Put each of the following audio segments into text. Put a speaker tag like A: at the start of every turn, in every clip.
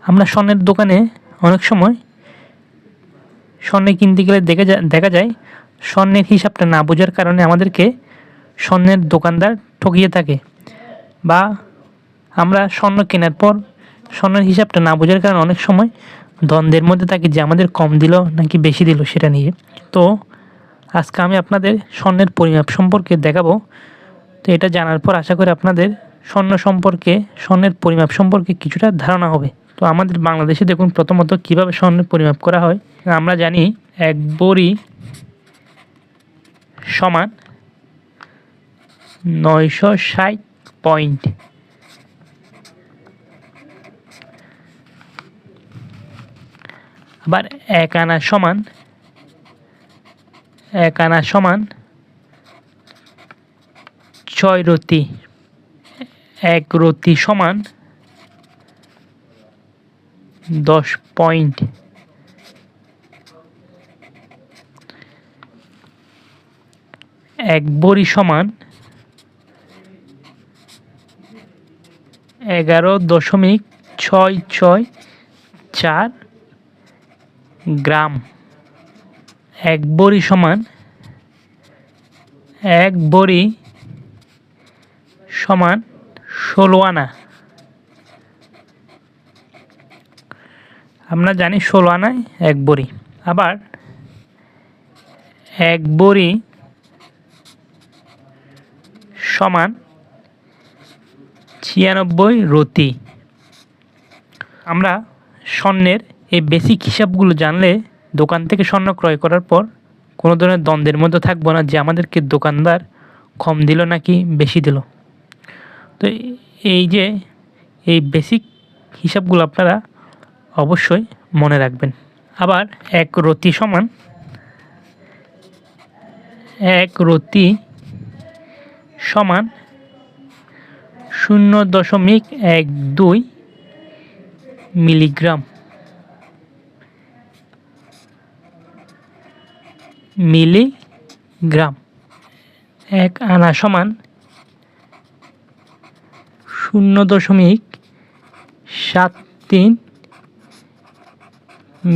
A: আমরা স্বর্ণের দোকানে অনেক সময় স্বর্ণ কিনতে গেলে দেখা যায় স্বর্ণের হিসাবটা না বোঝার কারণে আমাদেরকে স্বর্ণের দোকানদার ঠকিয়ে থাকে, বা আমরা স্বর্ণ কেনার পর স্বর্ণের হিসাবটা না বোঝার কারণে অনেক সময় দ্বন্দ্বের মধ্যে থাকি যে আমাদের কম দিল নাকি বেশি দিল সেটা নিয়ে। তো আজকে আমি আপনাদের স্বর্ণের পরিমাপ সম্পর্কে দেখাবো। তো এটা জানার পর আশা করি আপনাদের স্বর্ণের পরিমাপ সম্পর্কে কিছুটা ধারণা হবে। তো আমাদের বাংলাদেশে দেখুন প্রথমত কীভাবে স্বর্ণের পরিমাপ করা হয়। আমরা জানি 1 ভরি সমান 960 পয়েন্ট। আবার 1 আনা সমান 6 রতি। 1 রতি সমান 10 পয়েন্ট। 1 ভরি সমান 11.664 গ্রাম। 1 ভরি সমান 16 আনা। আমরা জানি 16 আনায় 1 ভরি। আবার 1 ভরি সমান 96 রতি। আমরা স্বর্ণের এই বেসিক হিসাবগুলো জানলে দোকান থেকে স্বর্ণ ক্রয় করার পর কোনো ধরনের দ্বন্দ্বের মধ্যে থাকবো না যে আমাদেরকে দোকানদার কম দিল নাকি বেশি দিল। তো এই বেসিক হিসাবগুলো আপনারা অবশ্যই মনে রাখবেন। আবার 1 রতি সমান 0.12 মিলিগ্রাম। মিলিগ্রাম। 1 আনা সমান 0.73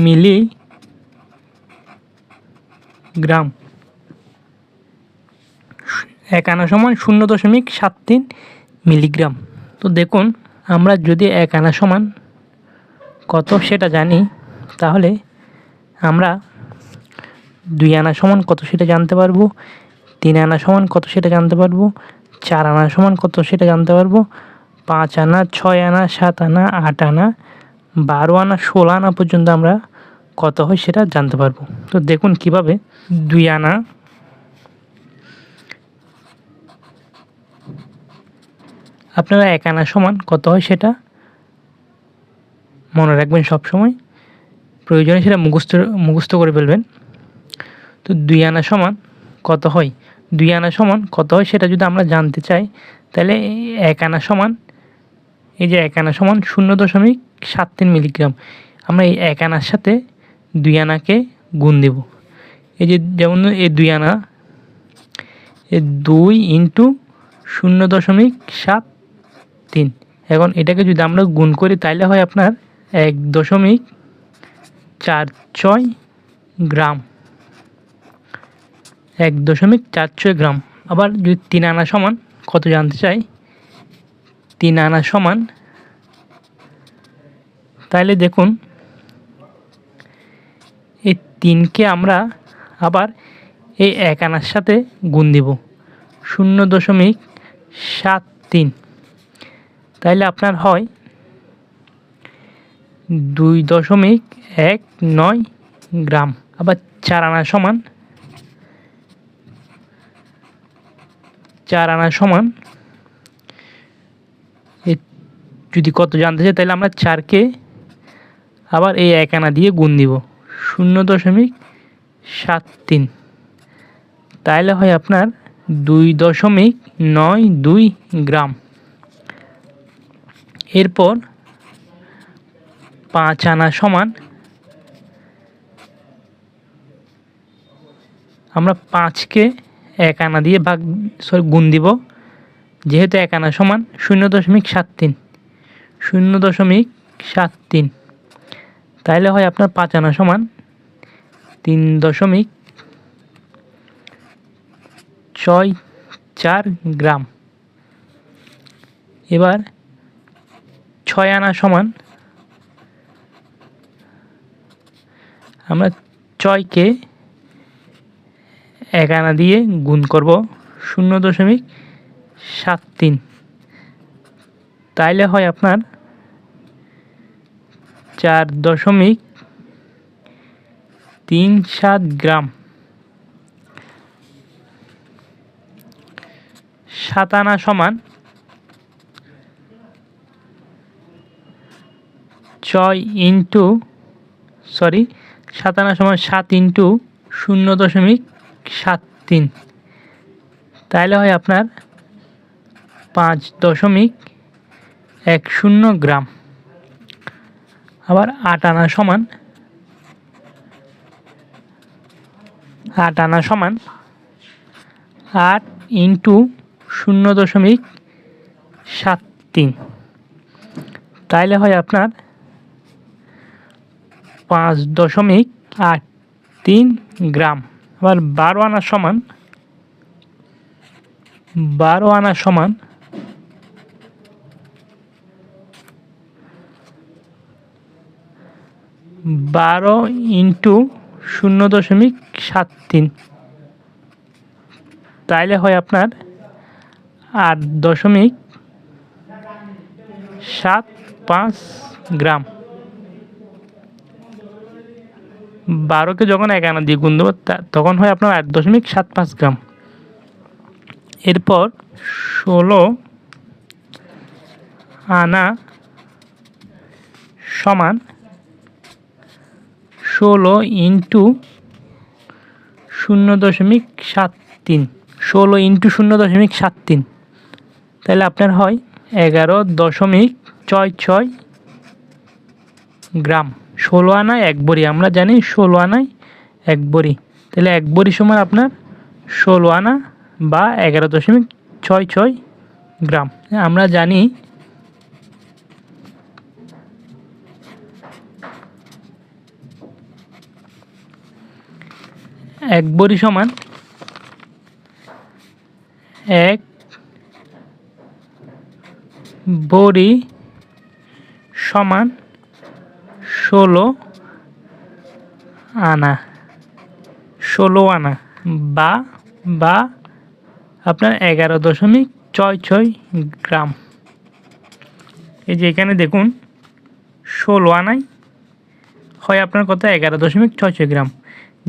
A: মিলিগ্রাম। 1 আনা সমান 0.73 মিলিগ্রাম। তো দেখুন আমরা যদি 1 আনা সমান কত সেটা জানি, তাহলে আমরা 2 আনা সমান কত সেটা জানতে পারবো, 3 আনা সমান কত সেটা জানতে পারবো, 4 আনা সমান কত সেটা জানতে পারবো, 5 আনা, 6 আনা, 7 আনা, 8 আনা, 12 আনা, 16 আনা পর্যন্ত আমরা কত হয় সেটা জানতে পারবো। তো দেখুন কিভাবে 2 আনা, আপনারা 1 আনা সমান কত হয় সেটা মনে রাখবেন সবসময়, প্রয়োজনে সেটা মুখস্থ করে ফেলবেন। তো 2 আনা সমান কত হয়, 2 আনা সমান কত হয় সেটা যদি আমরা জানতে চাই, তাহলে 1 আনা সমান 0.73 মিলিগ্রাম। আমরা এই 1 আনার সাথে 2 আনাকে গুণ দেব। যেমন এই 2 আনা, 2 ইন্টু 0.73। এখন এটাকে যদি আমরা গুণ করি তাহলে হয় আপনার 1.46 গ্রাম। 1.46 গ্রাম। আবার যদি 3 আনা সমান কত জানতে চাই, 3 আনা সমান, তাহলে দেখুন এই 3কে আমরা আবার এই 1 আনার সাথে গুণ দিব 0.73, তাহলে আপনার হয় 2.19 গ্রাম। আবার 4 আনা সমান, 4 আনা সমান যদি কত জানতে চাই, তাহলে আমরা 4কে আবার এই 1 আনা দিয়ে গুণ দিব 0.73, তাহলে হয় আপনার 2.92 গ্রাম। এরপর 5 আনা সমান, আমরা 5কে 1 আনা দিয়ে গুণ দিব, যেহেতু 1 আনা সমান 0.73, 7.3। তাইলে হয় আপনার 5 আনা সমান 3.64 গ্রাম। এবার 6 আনা সমান, আমরা 6কে 1 আনা দিয়ে গুণ করব 0.73। তাইলে হয় আপনার 4.37 গ্রাম। 7 আনা সমান 7 আনা সমান 7 ইন্টু 0.73। তাইলে হয় আপনার 5.10 গ্রাম। আবার 8 আনা সমান 8 ইন্টু 0.73। তাইলে হয় আপনার 5.83 গ্রাম। আবার 12 আনা সমান 12 ইন্টু 0.73। তাইলে হয় আপনার 8.75 গ্রাম। 12কে যখন 1 আনা দিয়ে গুণ দেবো তখন হয় আপনার 8.75 গ্রাম। এরপর 16 আনা সমান 16 ইন্টু 0.73। 16 ইন্টু 0.73। তাহলে আপনার হয় 11.66 গ্রাম। 16 আনায় 1 বড়ি, আমরা জানি 16 আনায় 1 বড়ি। তাহলে 1 বড়ি সমান আপনার 16 আনা বা 11.66 গ্রাম। আমরা জানি 1 বড়ি সমান 1 বড়ি সমান 16 আনা। 16 আনা বা আপনার 11.66 গ্রাম। এই যে এখানে দেখুন 16 আনায় হয় আপনার কত 11.66 গ্রাম।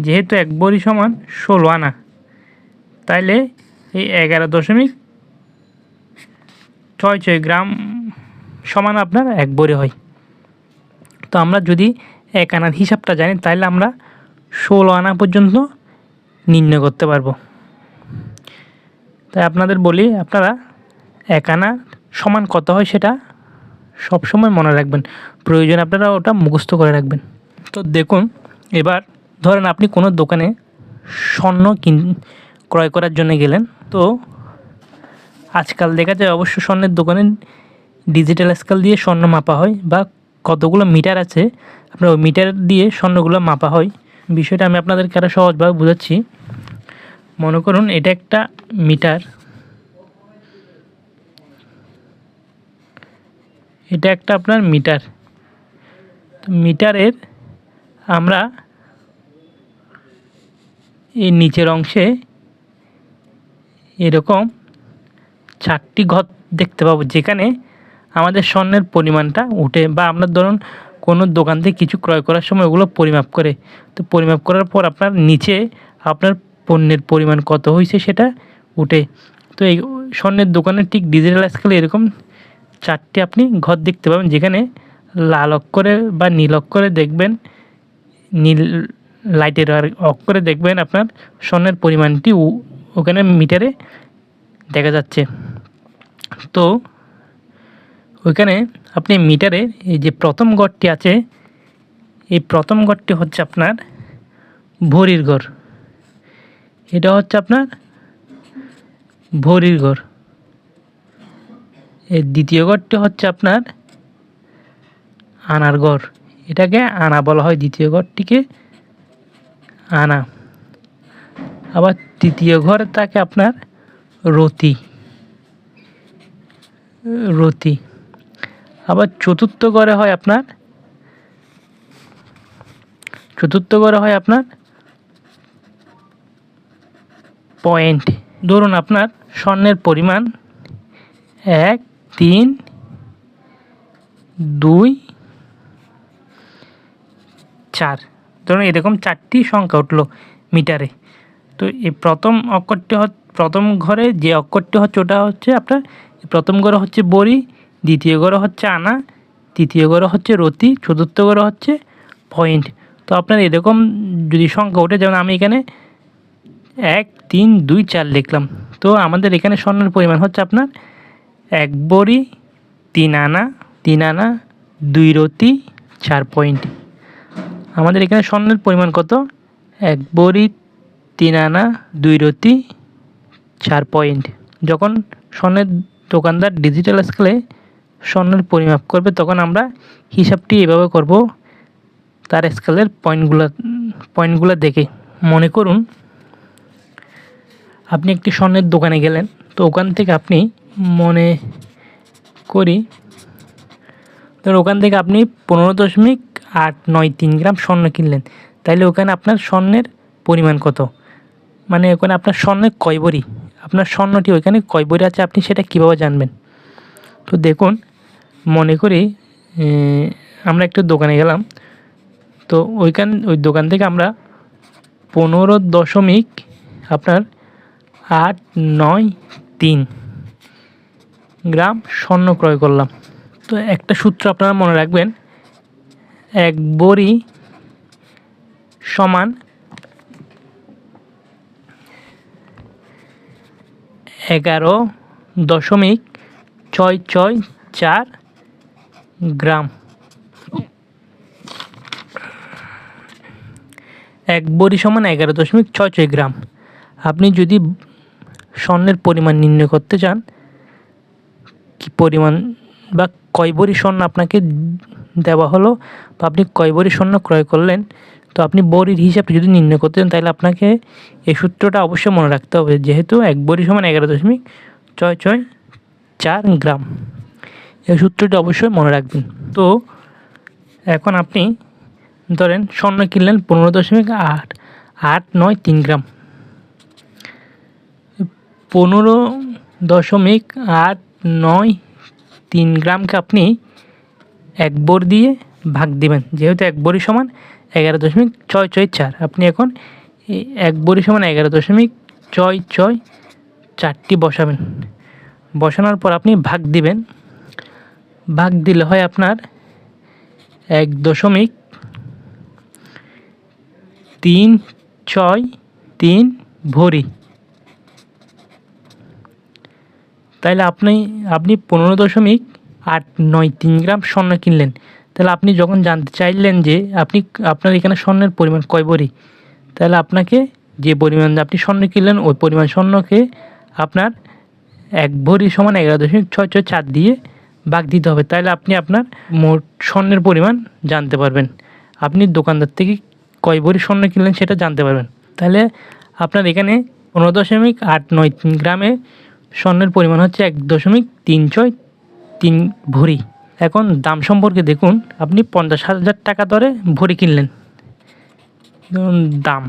A: যেহেতু 1 বড়ি সমান 16 আনা, তাইলে এই 11.66 গ্রাম সমান আপনার 1 বড়ি হয়। তো আমরা যদি 1 আনার হিসাবটা জানি তাহলে আমরা 16 আনা পর্যন্ত নির্ণয় করতে পারবো। তাই আপনাদের বলি, আপনারা 1 আনা সমান কত হয় সেটা সবসময় মনে রাখবেন। প্রয়োজনে আপনারা ওটা মুখস্থ করে রাখবেন। তো দেখুন, এবার ধরেন আপনি কোনো দোকানে স্বর্ণ ক্রয় করার জন্য গেলেন। তো আজকাল দেখা যায় অবশ্য স্বর্ণের দোকানে ডিজিটাল স্কেল দিয়ে স্বর্ণ মাপা হয়, বা কতগুলো মিটার আছে আপনার ওই মিটার দিয়ে স্বর্ণগুলো মাপা হয়। বিষয়টা আমি আপনাদেরকে আরও সহজভাবে বোঝাচ্ছি। মনে করুন এটা একটা মিটার, এটা একটা আপনার মিটার। মিটারের আমরা এই নিচের অংশে এরকম 4টি ঘর দেখতে পাবো, যেখানে আমাদের স্বর্ণের পরিমাণটা উঠে, বা আমরা ধরুন কোনো দোকান থেকে কিছু ক্রয় করার সময় ওগুলো পরিমাপ করে। তো পরিমাপ করার পর আপনার নিচে আপনার পণ্যের পরিমাণ কত হয়েছে সেটা উঠে। তো এই স্বর্ণের দোকানে ঠিক ডিজিটাল স্কেলে এরকম 4টি আপনি ঘর দেখতে পাবেন, যেখানে লাল অক্ষরে বা নীল অক্ষরে দেখবেন, নীল লাইটের অক্ষরে দেখবেন আপনার স্বর্ণের পরিমাণটি ওখানে মিটারে দেখা যাচ্ছে। তো ওইখানে আপনি মিটারে এই যে প্রথম ঘরটি আছে, এই প্রথম ঘরটি হচ্ছে আপনার ভরির ঘর। এটা হচ্ছে আপনার ভরির ঘর। এই দ্বিতীয় ঘরটি হচ্ছে আপনার আনার গড়, এটাকে আনা বলা হয়, দ্বিতীয় গড়টিকে আনা। আবার তৃতীয় ঘরে থাকে আপনার রতি, রতি। আবার চতুর্থ ঘরে হয় আপনার পয়েন্ট। ধরুন আপনার স্বর্ণের পরিমাণ 1, 3, 2, 4, ধরুন এরকম 4টি সংখ্যা উঠলো মিটারে। তো এই প্রথম ঘরে যে অক্ষরটি হচ্ছে ওটা হচ্ছে আপনার প্রথম ঘরে হচ্ছে বড়ি, দ্বিতীয় ঘরে হচ্ছে আনা, তৃতীয় ঘরে হচ্ছে রতি, চতুর্থ ঘরে হচ্ছে পয়েন্ট। তো আপনার এরকম যদি সংখ্যা ওঠে, যেমন আমি এখানে 1, 3, 2, 4 লিখলাম। তো আমাদের এখানে স্বর্ণের পরিমাণ হচ্ছে আপনার 1 বড়ি, 3 আনা, 2 রতি, 4 পয়েন্ট। আমাদের এখানে স্বর্ণের পরিমাণ কত? 1 বড়ি, 3 আনা, 2 রতি, 4 পয়েন্ট। যখন স্বর্ণের দোকানদার ডিজিটাল স্কেলে স্বর্ণের পরিমাপ করবে, তখন আমরা হিসাবটি এভাবে করব, তার স্কেলের পয়েন্টগুলো দেখে। মনে করুন আপনি একটি স্বর্ণের দোকানে গেলেন, তো ওখান থেকে আপনি মনে করি ধর ওখান থেকে আপনি 15.893 গ্রাম স্বর্ণ কিনলেন। তাইলে ওখানে আপনার স্বর্ণের পরিমাণ কত, মানে ওখানে আপনার স্বর্ণের কয় ভরি, আপনার স্বর্ণটি ওইখানে কয় ভরি আছে, আপনি সেটা কীভাবে জানবেন? তো দেখুন, মনে করি আমরা একটু দোকানে গেলাম, তো ওই দোকান থেকে আমরা 15.893 গ্রাম স্বর্ণ ক্রয় করলাম। তো একটা সূত্র আপনারা মনে রাখবেন, 1 ভরি সমান 11.664 গ্রাম। 1 ভরি সমান 11.66 গ্রাম। আপনি যদি স্বর্ণের পরিমাণ নির্ণয় করতে চান, কি পরিমাণ বা কয় ভরি স্বর্ণ আপনাকে দেওয়া হলো, বা আপনি কয় ভরি স্বর্ণ ক্রয় করলেন, তো আপনি ভরির হিসাবটা যদি নির্ণয় করতে চান, তাহলে আপনাকে এই সূত্রটা অবশ্যই মনে রাখতে হবে, যেহেতু 1 ভরি সমান 11.664 গ্রাম। এই সূত্রটি অবশ্যই মনে রাখবেন। তো এখন আপনি ধরেন স্বর্ণ কিনলেন 15.893 গ্রাম। 15.893 গ্রামকে আপনি 1 ভরি দিয়ে ভাগ দিবেন, যেহেতু 1 ভরি সমান 11.664। আপনি এখন 1 ভরি সমান 11.664টি বসাবেন। বসানোর পর আপনি ভাগ দিবেন। ভাগ দিলে হয় আপনার 1.363 ভরি। তাইলে আপনি 15.893 গ্রাম স্বর্ণ কিনলেন। তাহলে আপনি যখন জানতে চাইলেন যে আপনার এখানে স্বর্ণের পরিমাণ কয় ভরি, তাহলে আপনাকে যে পরিমাণ আপনি স্বর্ণ কিনলেন, ওই পরিমাণ স্বর্ণকে আপনার 1 ভরি সমান 11.664 দিয়ে ভাগ দিতে হবে। তাহলে আপনি আপনার মোট স্বর্ণের পরিমাণ জানতে পারবেন। আপনি দোকানদার থেকে কয় ভরি স্বর্ণ কিনলেন সেটা জানতে পারবেন। তাহলে আপনার এখানে 15.893 গ্রামে স্বর্ণের পরিমাণ হচ্ছে 1.363 ভরি। এখন দাম সম্পর্কে দেখুন, আপনি 50,000 টাকা দরে ভরি কিনলেন। দাম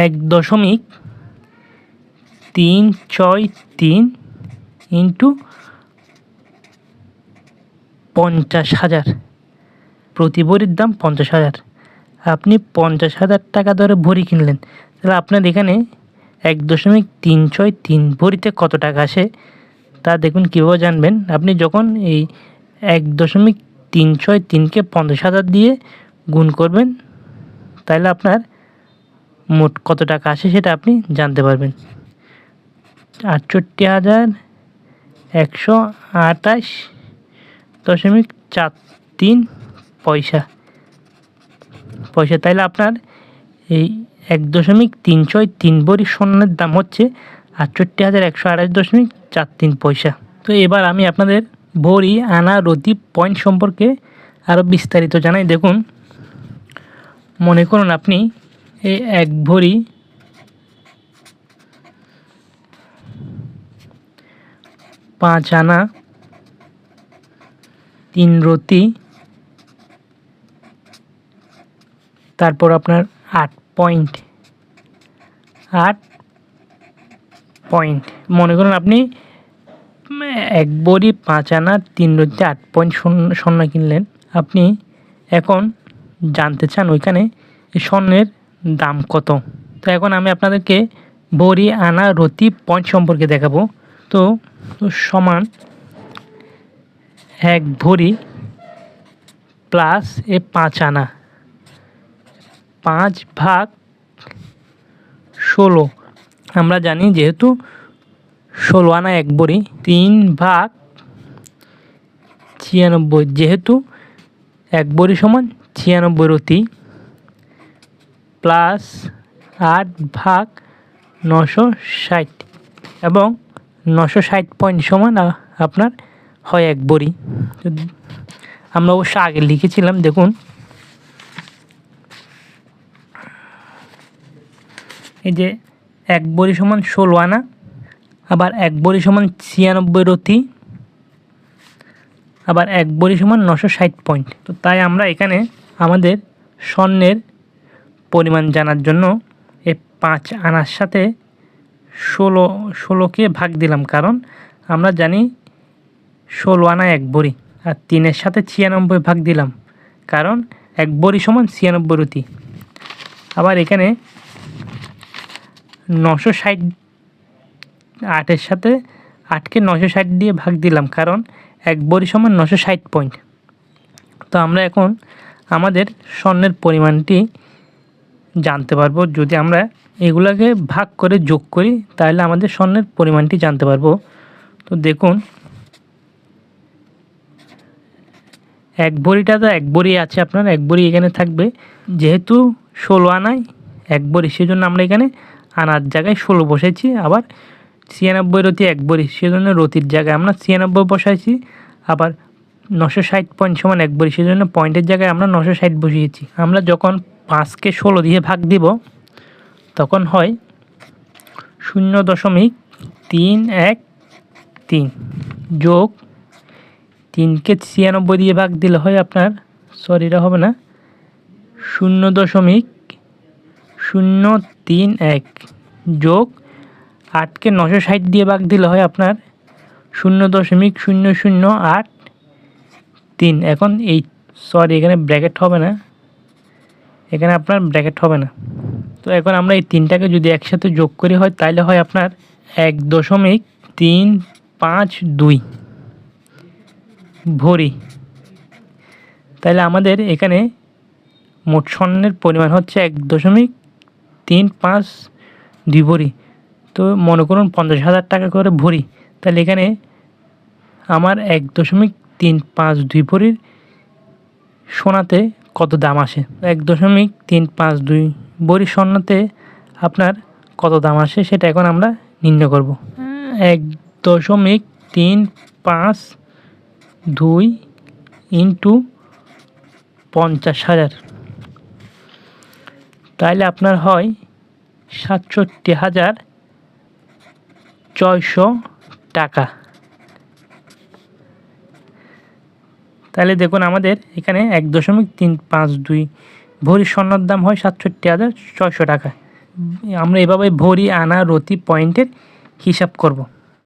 A: 1.363 ইন্টু 50,000, প্রতি ভরির দাম 50,000। আপনি 50,000 টাকা দরে ভরি কিনলেন, তাহলে আপনার এখানে 1.363 ভরিতে কত টাকা আসে তা দেখুন। কীভাবে জানবেন? আপনি যখন এই 1.363কে 50,000 দিয়ে গুণ করবেন, তাহলে আপনার মোট কত টাকা আসে সেটা আপনি জানতে পারবেন। 68,128.43 পয়সা। তাইলে আপনার এই 1.363 ভরি স্বর্ণের দাম হচ্ছে 68,128.43 পয়সা। তো এবার আমি আপনাদের ভরি, আনা, রতি, পয়েন্ট সম্পর্কে আরও বিস্তারিত জানাই। দেখুন, মনে করুন আপনি এই 1 ভরি 5 আনা 3 রতি, তারপর আপনার 8 পয়েন্ট মনে করুন আপনি 1 ভরি 5 আনা 3 রতি 8 পয়েন্ট স্বর্ণ কিনলেন। আপনি এখন জানতে চান ওইখানে এই স্বর্ণের দাম কত। তো এখন আমি আপনাদেরকে ভরি, আনা, রতি, পয়েন্ট সম্পর্কে দেখাবো। তো সমান 1 ভরি প্লাস 5 আনা, 5/16। আমরা জানি যেহেতু 16 আনা 1 ভরি, 3/96, যেহেতু 1 ভরি সমান 96 রতি, প্লাস 8/960, এবং 960 পয়েন্ট সমান আপনার হয় 1 ভরি। আমরা অবশ্য আগে লিখেছিলাম। দেখুন, এই যে 1 ভরি সমান 16 আনা, আবার 1 ভরি সমান 96 রতি, আবার 1 ভরি সমান 960 পয়েন্ট। তো তাই আমরা এখানে আমাদের স্বর্ণের পরিমাণ জানার জন্য এই 5 আনার সাথে 16কে ভাগ দিলাম, কারণ আমরা জানি 16 আনা 1 ভরি, আর 3-এর সাথে 96 ভাগ দিলাম, কারণ 1 ভরি সমান 96 রতি। আবার এখানে 960, 8-এর সাথে 8কে 960 দিয়ে ভাগ দিলাম, কারণ 1 ভরি সমান 960 পয়েন্ট। তো আমরা এখন আমাদের স্বর্ণের পরিমাণটি জানতে পারবো। যদি আমরা এগুলাকে ভাগ করে যোগ করি তাহলে আমাদের স্বর্ণের পরিমাণটি জানতে পারবো। তো দেখুন, 1 ভরিটা তো 1 ভরি আছে, আপনার 1 ভরি এখানে থাকবে। যেহেতু 16 আনায় 1 ভরি, সেজন্য আমরা এখানে আনার জায়গায় 16 বসাইছি। আবার 96 রতি 1 ভরি, সেজন্য রতির জায়গায় আমরা 96 বসাইছি। আবার 960 পয়েন্ট সমান 1 ভরি, সেজন্য পয়েন্টের জায়গায় আমরা 960 বসিয়েছি। আমরা যখন 5কে 16 দিয়ে ভাগ দিব তখন হয় 0.313 যোগ 3কে 96 দিয়ে ভাগ দিলে হয় আপনার, এটা হবে না, 0.031 যোগ 8কে 960 দিয়ে ভাগ দিলে হয় আপনার 0.0083। এখন এই এখানে ব্র্যাকেট হবে না, এখানে আপনার ব্র্যাকেট হবে না। তো এখন আমরা এই 3টাকে যদি একসাথে যোগ করি হয় তাহলে হয় আপনার 1.352 ভরি। তাহলে আমাদের এখানে মোট স্বর্ণের পরিমাণ হচ্ছে 1.352 ভরি। তো মনে করুন 50,000 টাকা করে ভরি, তাহলে এখানে আমার 1.352 ভরির সোনাতে কত দাম আসে। 1.352 ভরি স্বর্ণতে আপনার কত দাম আসে সেটা এখন আমরা নির্ণয় করব। 1.352 ইন্টু 50,000, তাহলে আপনার হয় 67,600 টাকা। তাহলে দেখুন আমাদের এখানে 1.352 ভরি স্বর্ণের দাম হয় 67,600 টাকা। আমরা এভাবে ভরি, আনা, রতি, পয়েন্টের হিসাব করব।